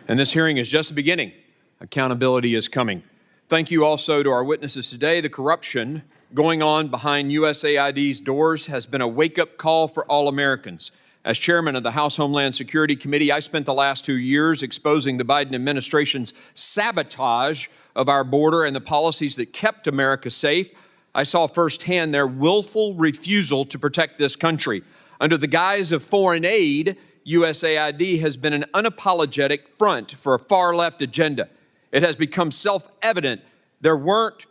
And this hearing is just the beginning. Accountability is coming. Thank you also to our witnesses today. The corruption going on behind USAID's doors has been a wake-up call for all Americans. As chairman of the House Homeland Security Committee, I spent the last 2 years exposing the Biden administration's sabotage of our border and the policies that kept America safe. I saw firsthand their willful refusal to protect this country. Under the guise of foreign aid, USAID has been an unapologetic front for a far-left agenda. It has become self-evident there weren't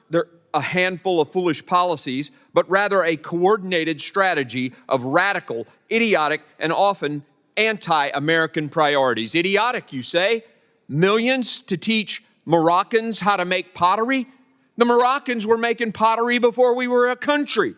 a handful of foolish policies, but rather a coordinated strategy of radical, idiotic, and often anti-American priorities. Idiotic, you say? Millions to teach Moroccans how to make pottery? The Moroccans were making pottery before we were a country.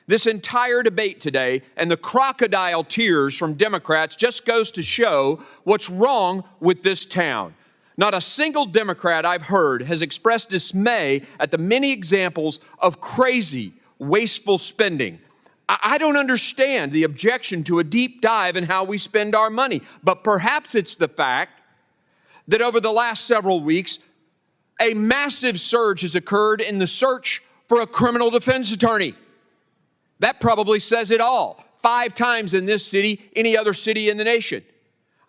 This entire debate today and the crocodile tears from Democrats just goes to show what's wrong with this town. Not a single Democrat I've heard has expressed dismay at the many examples of crazy, wasteful spending. I don't understand the objection to a deep dive in how we spend our money, but perhaps it's the fact that over the last several weeks, a massive surge has occurred in the search for a criminal defense attorney. That probably says it all. 5 times in this city, any other city in the nation.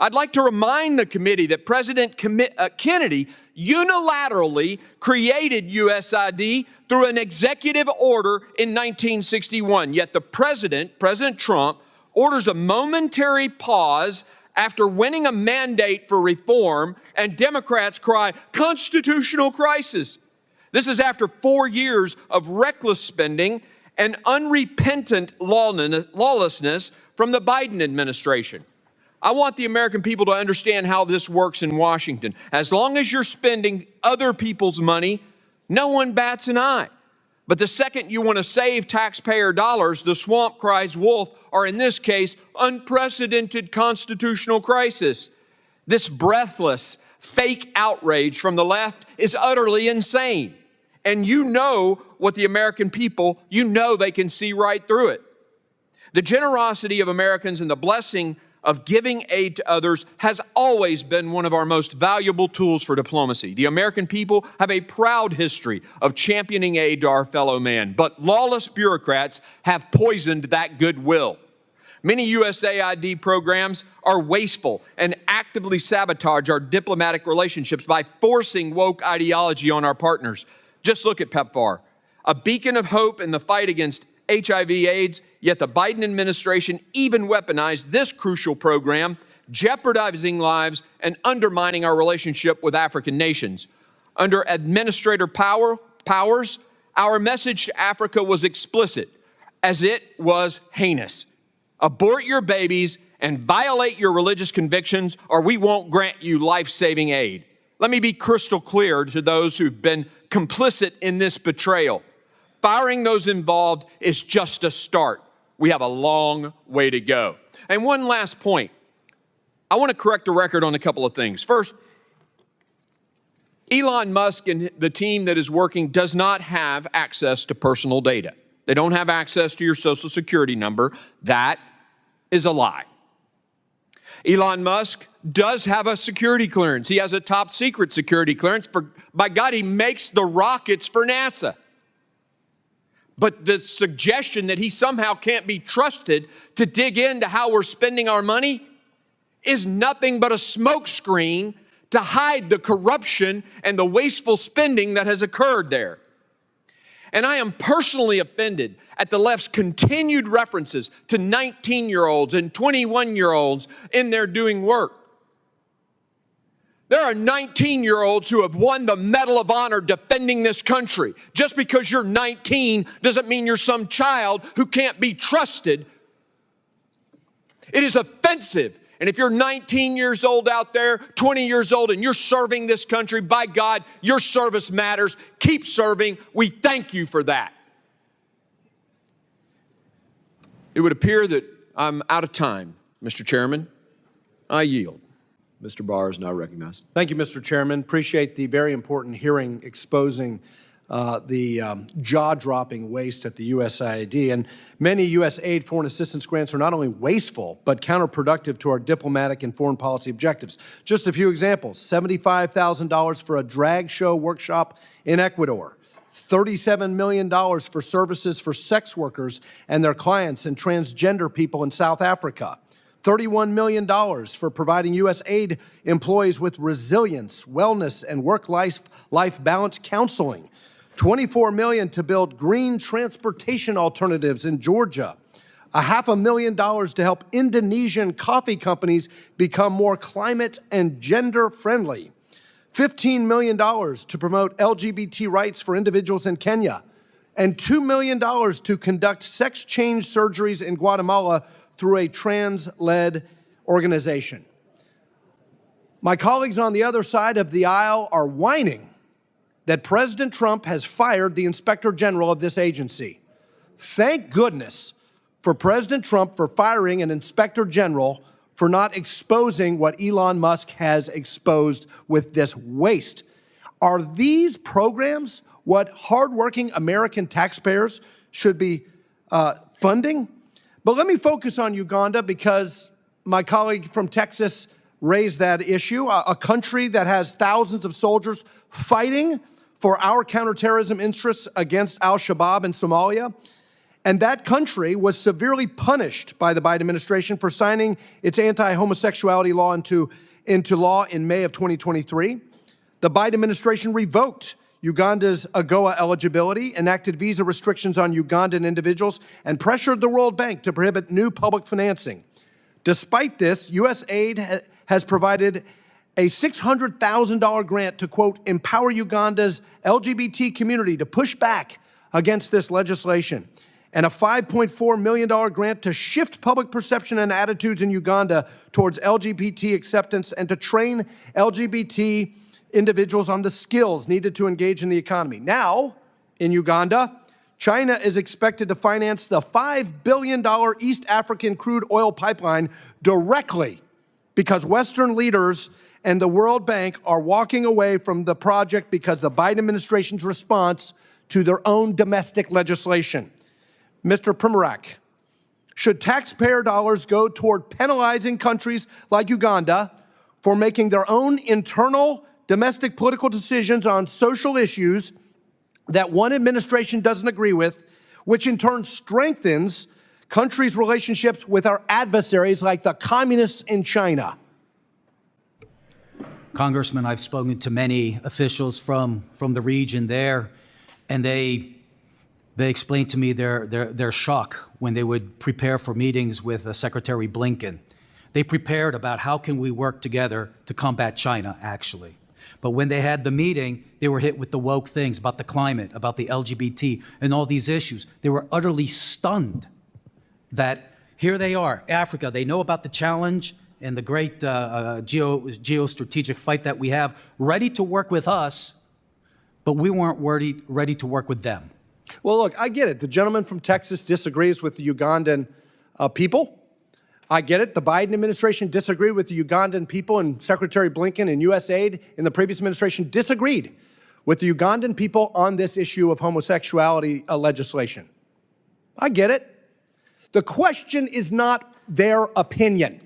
I'd like to remind the committee that President Kennedy unilaterally created USAID through an executive order in 1961. Yet the President Trump, orders a momentary pause after winning a mandate for reform, and Democrats cry, "Constitutional crisis." This is after 4 years of reckless spending and unrepentant lawlessness from the Biden administration. I want the American people to understand how this works in Washington. As long as you're spending other people's money, no one bats an eye. But the second you want to save taxpayer dollars, the swamp cries wolf, or in this case, unprecedented constitutional crisis. This breathless, fake outrage from the left is utterly insane. And you know what the American people, you know they can see right through it. The generosity of Americans and the blessing of giving aid to others has always been one of our most valuable tools for diplomacy. The American people have a proud history of championing aid to our fellow man, but lawless bureaucrats have poisoned that goodwill. Many USAID programs are wasteful and actively sabotage our diplomatic relationships by forcing woke ideology on our partners. Just look at PEPFAR, a beacon of hope in the fight against HIV/AIDS, yet the Biden administration even weaponized this crucial program, jeopardizing lives and undermining our relationship with African nations. Under Administrator Powers, our message to Africa was explicit, as it was heinous. Abort your babies and violate your religious convictions, or we won't grant you life-saving aid. Let me be crystal clear to those who've been complicit in this betrayal. Firing those involved is just a start. We have a long way to go. And one last point. I want to correct the record on a couple of things. First, Elon Musk and the team that is working does not have access to personal data. They don't have access to your Social Security number. That is a lie. Elon Musk does have a security clearance. He has a top secret security clearance. By God, he makes the rockets for NASA. But the suggestion that he somehow can't be trusted to dig into how we're spending our money is nothing but a smokescreen to hide the corruption and the wasteful spending that has occurred there. And I am personally offended at the left's continued references to 19-year-olds and 21-year-olds in their doing work. There are 19-year-olds who have won the Medal of Honor defending this country. Just because you're 19 doesn't mean you're some child who can't be trusted. It is offensive. And if you're 19 years old out there, 20 years old, and you're serving this country, by God, your service matters. Keep serving. We thank you for that. It would appear that I'm out of time, Mr. Chairman. I yield. Mr. Barr is now recognized. Thank you, Mr. Chairman. Appreciate the very important hearing exposing jaw-dropping waste at the USAID. And many U.S. aid foreign assistance grants are not only wasteful, but counterproductive to our diplomatic and foreign policy objectives. Just a few examples: $75,000 for a drag show workshop in Ecuador, $37 million for services for sex workers and their clients and transgender people in South Africa, $31 million for providing U.S. aid employees with resilience, wellness, and work-life balance counseling, $24 million to build green transportation alternatives in Georgia, $500,000 to help Indonesian coffee companies become more climate and gender-friendly, $15 million to promote LGBT rights for individuals in Kenya, and $2 million to conduct sex change surgeries in Guatemala through a trans-led organization. My colleagues on the other side of the aisle are whining that President Trump has fired the Inspector General of this agency. Thank goodness for President Trump for firing an Inspector General for not exposing what Elon Musk has exposed with this waste. Are these programs what hardworking American taxpayers should be funding? But let me focus on Uganda because my colleague from Texas raised that issue, a country that has thousands of soldiers fighting for our counterterrorism interests against al-Shabaab in Somalia. And that country was severely punished by the Biden administration for signing its anti-homosexuality law into law in May of 2023. The Biden administration revoked Uganda's AGOA eligibility, enacted visa restrictions on Ugandan individuals, and pressured the World Bank to prohibit new public financing. Despite this, U.S. aid has provided a $600,000 grant to, quote, empower Uganda's LGBT community to push back against this legislation, and a $5.4 million grant to shift public perception and attitudes in Uganda towards LGBT acceptance and to train LGBT individuals on the skills needed to engage in the economy. Now, in Uganda, China is expected to finance the $5 billion East African crude oil pipeline directly because Western leaders and the World Bank are walking away from the project because the Biden administration's response to their own domestic legislation. Mr. Primorak, should taxpayer dollars go toward penalizing countries like Uganda for making their own internal domestic political decisions on social issues that one administration doesn't agree with, which in turn strengthens countries' relationships with our adversaries like the communists in China? Congressman, I've spoken to many officials from the region there, and they explained to me their shock when they would prepare for meetings with Secretary Blinken. They prepared about how can we work together to combat China, actually. But when they had the meeting, they were hit with the woke things about the climate, about the LGBT, and all these issues. They were utterly stunned that here they are, Africa. They know about the challenge and the great geostrategic fight that we have, ready to work with us, but we weren't ready to work with them. Well, look, I get it. The gentleman from Texas disagrees with the Ugandan people. I get it. The Biden administration disagreed with the Ugandan people, and Secretary Blinken and USAID in the previous administration disagreed with the Ugandan people on this issue of homosexuality legislation. I get it. The question is not their opinion.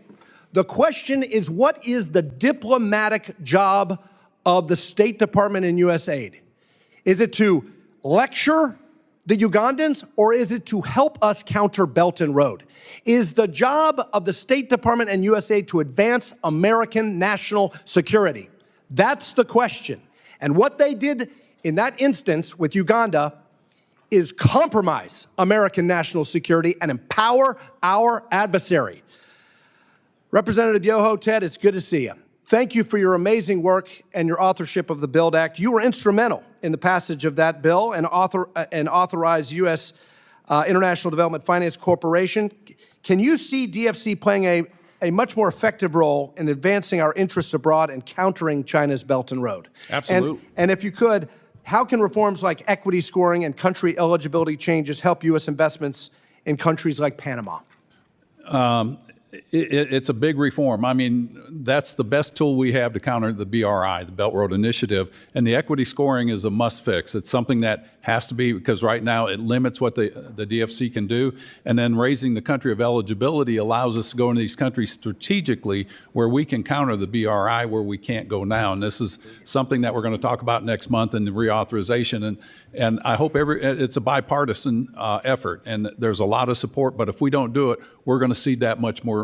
The question is, what is the diplomatic job of the State Department and USAID? Is it to lecture the Ugandans, or is it to help us counter Belt and Road? Is the job of the State Department and USAID to advance American national security? That's the question. And what they did in that instance with Uganda is compromise American national security and empower our adversary. Representative Yoho, Ted, it's good to see you. Thank you for your amazing work and your authorship of the BUILD Act. You were instrumental in the passage of that bill and authorized U.S. International Development Finance Corporation. Can you see DFC playing a much more effective role in advancing our interests abroad and countering China's Belt and Road? Absolutely. And if you could, how can reforms like equity scoring and country eligibility changes help U.S. investments in countries like Panama? It's a big reform. I mean, that's the best tool we have to counter the BRI, the Belt Road Initiative, and the equity scoring is a must fix. It's something that has to be, because right now it limits what the DFC can do, and then raising the country of eligibility allows us to go into these countries strategically where we can counter the BRI where we can't go now. And this is something that we're going to talk about next month in the reauthorization. And I hope it's a bipartisan effort, and there's a lot of support, but if we don't do it, we're going to see that much more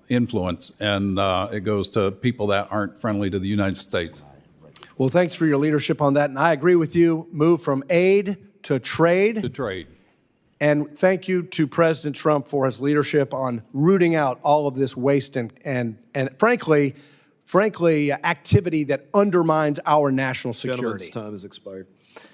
influence, and it goes to people that aren't friendly to the United States. Well, thanks for your leadership on that, and I agree with you. Move from aid to trade. To trade. And thank you to President Trump for his leadership on rooting out all of this waste and frankly, activity that undermines our national security. Gentleman's time has expired.